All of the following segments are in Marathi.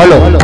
हॅलो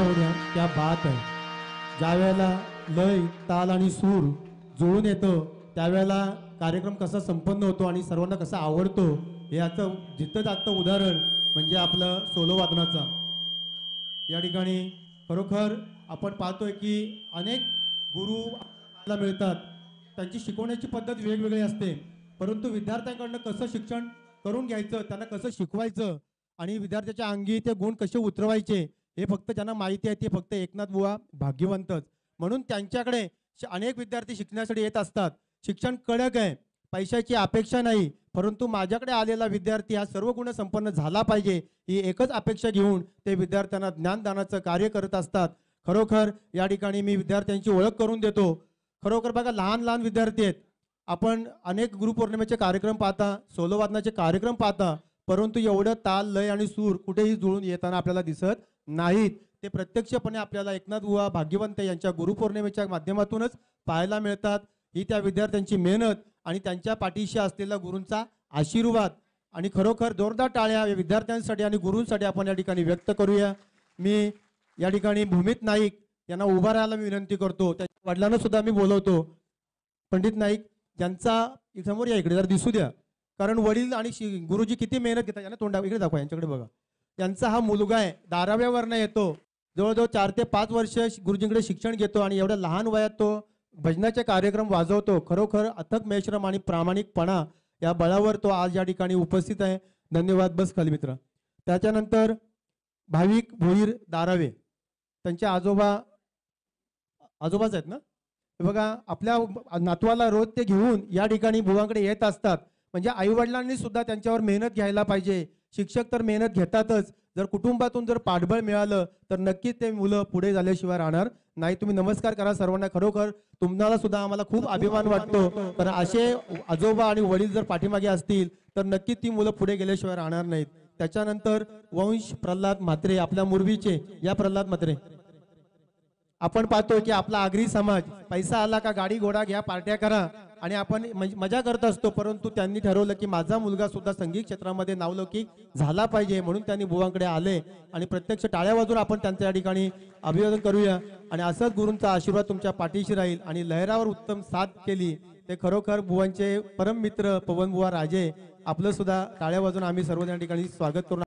जाऊ द्या, क्या बात आहे. ज्या वेळेला लय ताल आणि सूर जुळून येतो त्यावेळेला कार्यक्रम कसा संपन्न होतो आणि सर्वांना कसा आवडतो हे याचं जिथं जागतं उदाहरण म्हणजे आपलं सोलो वादनाचा. या ठिकाणी खरोखर आपण पाहतोय की अनेक गुरु आपल्याला मिळतात. त्यांची शिकवण्याची पद्धत वेगवेगळी असते, परंतु विद्यार्थ्यांकडनं कसं शिक्षण करून घ्यायचं, त्यांना कसं शिकवायचं आणि विद्यार्थ्याच्या अंगी ते गुण कसे उतरवायचे हे फक्त ज्यांना माहिती आहे ते फक्त एकनाथ बुवा भाग्यवंतच. म्हणून त्यांच्याकडे अनेक विद्यार्थी शिकण्यासाठी येत असतात. शिक्षण कडक आहे, पैशाची अपेक्षा नाही, परंतु माझ्याकडे आलेला विद्यार्थी हा सर्व गुण संपन्न झाला पाहिजे ही एकच अपेक्षा घेऊन ते विद्यार्थ्यांना ज्ञानदानाचं कार्य करत असतात. खरोखर या ठिकाणी मी विद्यार्थ्यांची ओळख करून देतो. खरोखर बघा, लहान लहान विद्यार्थी आहेत. आपण अनेक गुरुपौर्णिमेचे कार्यक्रम पाहता, सोलो वादनाचे कार्यक्रम पाहता, परंतु एवढं ताल लय आणि सूर कुठेही जुळून येताना आपल्याला दिसत नाहीत. ते प्रत्यक्षपणे आपल्याला एकनाथ बुवा भाग्यवंत यांच्या गुरुपौर्णिमेच्या माध्यमातूनच पाहायला मिळतात. ही त्या विद्यार्थ्यांची मेहनत आणि त्यांच्या पाठीशी असलेला गुरूंचा आशीर्वाद. आणि खरोखर जोरदार टाळ्या या विद्यार्थ्यांसाठी आणि गुरूंसाठी आपण या ठिकाणी व्यक्त करूया. मी या ठिकाणी भूमित नाईक यांना उभा राहायला मी विनंती करतो. त्यांच्या वडिलांना सुद्धा मी बोलवतो. पंडित नाईक ज्यांचा समोर या इकडे जर दिसू द्या, कारण वडील आणि गुरुजी किती मेहनत घेतात. यांना तोंडा इकडे दाखवा, यांच्याकडे बघा. त्यांचा हा मुलगा आहे, 12व्या येतो, जवळजवळ 4 ते 5 वर्ष गुरुजींकडे शिक्षण घेतो आणि एवढ्या लहान वयात तो भजनाचे कार्यक्रम वाजवतो. खरोखर अथक मेश्रम आणि प्रामाणिकपणा या बळावर तो आज या ठिकाणी उपस्थित आहे. धन्यवाद. बस खाली मित्र. त्याच्यानंतर भाविक भोईर दारावे, त्यांचे आजोबाच आहेत ना. बघा, आपल्या नातवाला रोज ते घेऊन या ठिकाणी बुवांकडे येत असतात. म्हणजे आई वडिलांनी सुद्धा त्यांच्यावर मेहनत घ्यायला पाहिजे. शिक्षक तर मेहनत घेतातच, जर कुटुंबातून जर पाठबळ मिळालं तर नक्कीच ते मुलं पुढे झाल्याशिवाय राहणार नाही. तुम्ही नमस्कार करा सर्वांना. खरोखर तुम्हाला सुद्धा आम्हाला खूप अभिमान वाटतो. तर असे आजोबा आणि वडील जर पाठीमागे असतील तर नक्कीच ती मुलं पुढे गेल्याशिवाय राहणार नाहीत. त्याच्यानंतर वंश प्रल्हाद म्हात्रे, आपल्या मुरबीचे या प्रल्हाद म्हात्रे. आपण पाहतो की आपला आगरी समाज पैसा आला का गाडी घोडा घ्या, पार्ट्या करा आणि आपण मजा करत असतो, परंतु त्यांनी ठरवलं की माझा मुलगा सुद्धा संगीत क्षेत्रामध्ये नावलौकिक झाला पाहिजे. म्हणून त्यांनी बुवांकडे आले आणि प्रत्यक्ष टाळ्या वाजून आपण त्यांच्या या ठिकाणी अभिवादन करूया. आणि असंच गुरूंचा आशीर्वाद तुमच्या पाठीशी राहील. आणि लहरावर उत्तम साथ केली ते खरोखर बुवांचे परम मित्र पवन बुवा राजे, आपलं सुद्धा टाळ्या वाजून आम्ही सर्व या ठिकाणी स्वागत करून